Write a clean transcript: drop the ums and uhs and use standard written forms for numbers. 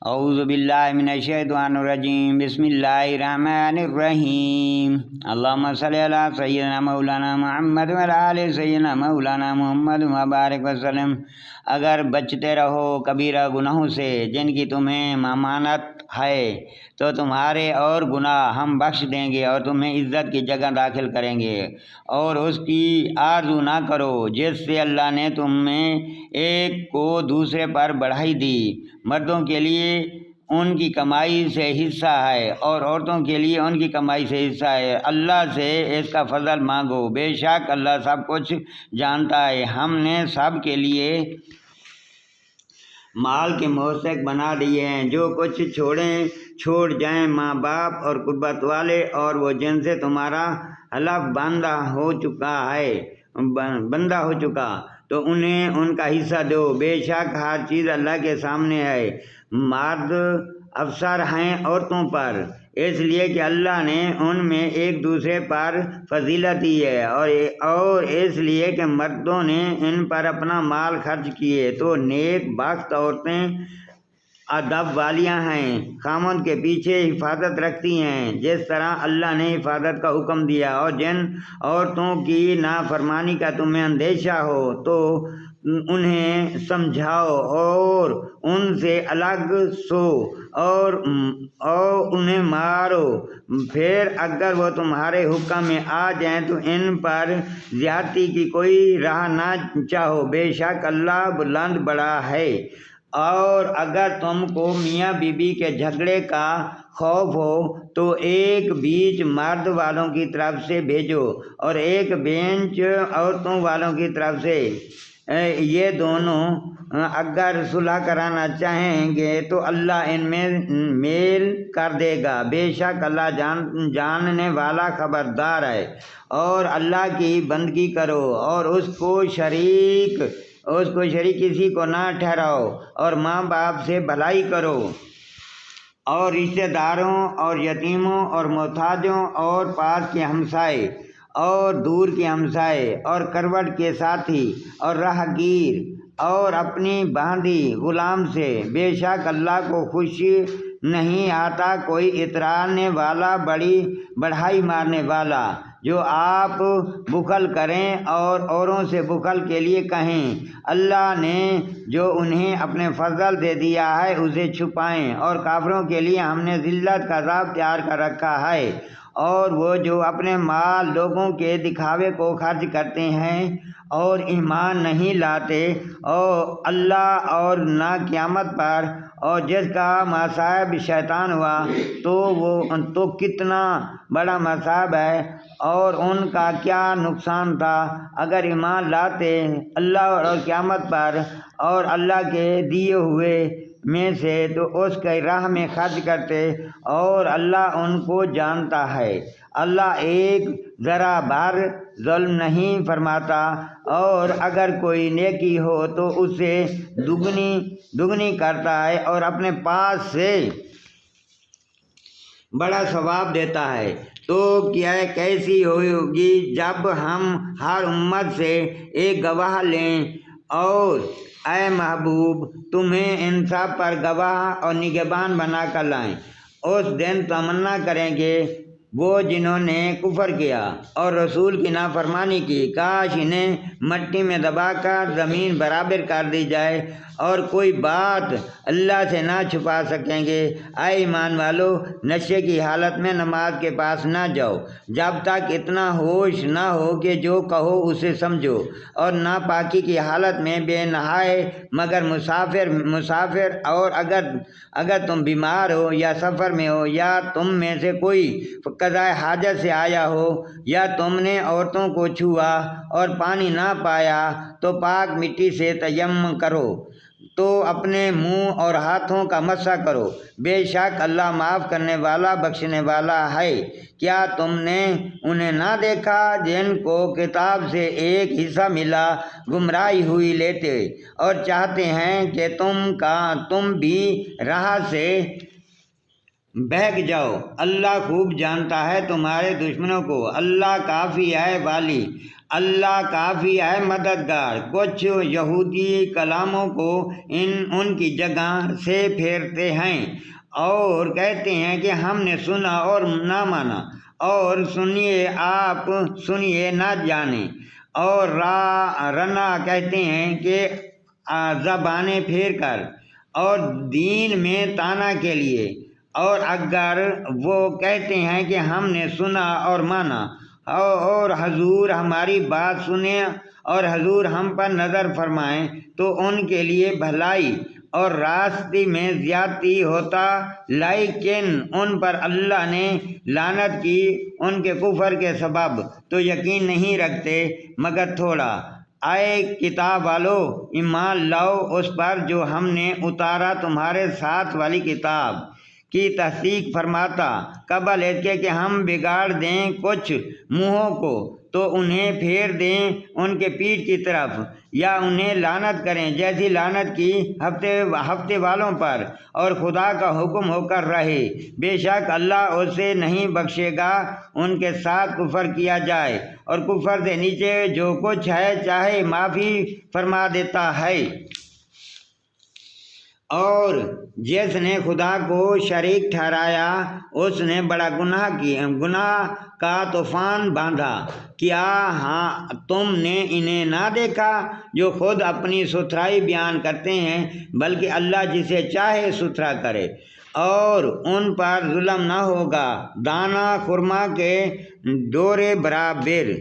اعوذ باللہ من الشیطان الرجیم بسم اللہ الرحمن الرحیم اللہم صلی علی سیدنا مولانا محمد وعلی آل سیدنا مولانا محمد وبارک وسلم۔ اگر بچتے رہو کبیرہ گناہوں سے جن کی تمہیں ممانعت ہے تو تمہارے اور گناہ ہم بخش دیں گے اور تمہیں عزت کی جگہ داخل کریں گے، اور اس کی آرزو نہ کرو جس سے اللہ نے تم میں ایک کو دوسرے پر بڑھائی دی۔ مردوں کے لیے ان کی کمائی سے حصہ ہے اور عورتوں کے لیے ان کی کمائی سے حصہ ہے۔ اللہ سے اس کا فضل مانگو، بے شک اللہ سب کچھ جانتا ہے۔ ہم نے سب کے لیے مال کے مستحق بنا دیے ہیں، جو کچھ چھوڑ جائیں ماں باپ اور قربت والے، اور وہ جن سے تمہارا حلف بندہ ہو چکا تو انہیں ان کا حصہ دو۔ بے شک ہر چیز اللہ کے سامنے ہے۔ مرد افسر ہیں عورتوں پر، اس لیے کہ اللہ نے ان میں ایک دوسرے پر فضیلت دی ہے، اور اس لیے کہ مردوں نے ان پر اپنا مال خرچ کیے تو نیک بخت عورتیں ادب والیاں ہیں، خامند کے پیچھے حفاظت رکھتی ہیں جس طرح اللہ نے حفاظت کا حکم دیا۔ اور جن عورتوں کی نافرمانی کا تمہیں اندیشہ ہو تو انہیں سمجھاؤ اور ان سے الگ سو اور انہیں مارو۔ پھر اگر وہ تمہارے حکم میں آ جائیں تو ان پر زیادتی کی کوئی راہ نہ چاہو، بے شک اللہ بلند بڑا ہے۔ اور اگر تم کو میاں بیوی کے جھگڑے کا خوف ہو تو ایک بیچ مرد والوں کی طرف سے بھیجو اور ایک بینچ عورتوں والوں کی طرف سے۔ یہ دونوں اگر صلح کرانا چاہیں گے تو اللہ ان میں میل کر دے گا، بے شک اللہ جاننے والا خبردار ہے۔ اور اللہ کی بندگی کرو اور اس کو شریک کسی کو نہ ٹھہراؤ، اور ماں باپ سے بھلائی کرو، اور رشتہ داروں اور یتیموں اور محتاجوں اور پاس کے ہمسائے اور دور کے ہمسائے اور کروٹ کے ساتھی اور راہگیر اور اپنی باندھی غلام سے۔ بے شک اللہ کو خوش نہیں آتا کوئی اترانے والا، بڑھائی مارنے والا۔ جو آپ بخل کریں اور اوروں سے بخل کے لیے کہیں، اللہ نے جو انہیں اپنے فضل دے دیا ہے اسے چھپائیں، اور کافروں کے لیے ہم نے ذلت کا عذاب تیار کر رکھا ہے۔ اور وہ جو اپنے مال لوگوں کے دکھاوے کو خرچ کرتے ہیں اور ایمان نہیں لاتے اور اللہ اور نہ قیامت پر، اور جس کا مصائب شیطان ہوا تو کتنا بڑا مصائب ہے، اور ان کا کیا نقصان تھا۔ اگر ایمان لاتے اللہ اور قیامت پر اور اللہ کے دیے ہوئے میں سے تو اس کے راہ میں خرچ کرتے، اور اللہ ان کو جانتا ہے۔ اللہ ایک ذرہ بھر ظلم نہیں فرماتا، اور اگر کوئی نیکی ہو تو اسے دگنی کرتا ہے اور اپنے پاس سے بڑا ثواب دیتا ہے۔ تو کیا کیسی ہوگی جب ہم ہر امت سے ایک گواہ لیں، اور اے محبوب تمہیں ان سب پر گواہ اور نگہبان بنا کر لائیں۔ اس دن تمنا کریں گے وہ جنہوں نے کفر کیا اور رسول کی نافرمانی کی، کاش انہیں مٹی میں دبا کر زمین برابر کر دی جائے، اور کوئی بات اللہ سے نہ چھپا سکیں گے۔ اے ایمان والو، نشے کی حالت میں نماز کے پاس نہ جاؤ جب تک اتنا ہوش نہ ہو کہ جو کہو اسے سمجھو، اور ناپاکی کی حالت میں بے نہائے مگر مسافر، اور اگر تم بیمار ہو یا سفر میں ہو، یا تم میں سے کوئی قضائے حاجت سے آیا ہو، یا تم نے عورتوں کو چھوا اور پانی نہ پایا تو پاک مٹی سے تیمم کرو تو اپنے منہ اور ہاتھوں کا مسح کرو، بے شک اللہ معاف کرنے والا بخشنے والا ہے۔ کیا تم نے انہیں نہ دیکھا جن کو کتاب سے ایک حصہ ملا، گمراہی ہوئی لیتے اور چاہتے ہیں کہ تم بھی راہ سے بہک جاؤ؟ اللہ خوب جانتا ہے تمہارے دشمنوں کو، اللہ کافی ہے والی۔ اللہ کافی ہے مددگار۔ کچھ یہودی کلاموں کو ان کی جگہ سے پھیرتے ہیں اور کہتے ہیں کہ ہم نے سنا اور نہ مانا، اور سنیے آپ سنیے نہ جانیں، اور رنا کہتے ہیں کہ زبانیں پھیر کر، اور دین میں تانا کے لیے، اور اگر وہ کہتے ہیں کہ ہم نے سنا اور مانا، اور حضور ہماری بات سنیں اور حضور ہم پر نظر فرمائیں، تو ان کے لیے بھلائی اور راستے میں زیادتی ہوتا، لیکن ان پر اللہ نے لعنت کی ان کے کفر کے سبب، تو یقین نہیں رکھتے مگر تھوڑا۔ اے کتاب والو، ایمان لاؤ اس پر جو ہم نے اتارا تمہارے ساتھ والی کتاب کی تصدیق فرماتا، قبل اس کے کہ ہم بگاڑ دیں کچھ منہوں کو، تو انہیں پھیر دیں ان کے پیٹھ کی طرف، یا انہیں لعنت کریں جیسی لعنت کی ہفتے والوں پر، اور خدا کا حکم ہو کر رہے، بے شک اللہ اسے نہیں بخشے گا ان کے ساتھ کفر کیا جائے، اور کفر سے نیچے جو کچھ ہے چاہے معافی فرما دیتا ہے۔ اور جس نے خدا کو شریک ٹھہرایا اس نے بڑا گناہ کا طوفان باندھا۔ کیا تم نے انہیں نہ دیکھا جو خود اپنی ستھرائی بیان کرتے ہیں، بلکہ اللہ جسے چاہے ستھرا کرے، اور ان پر ظلم نہ ہوگا۔ دانہ خرما کے دورے برابر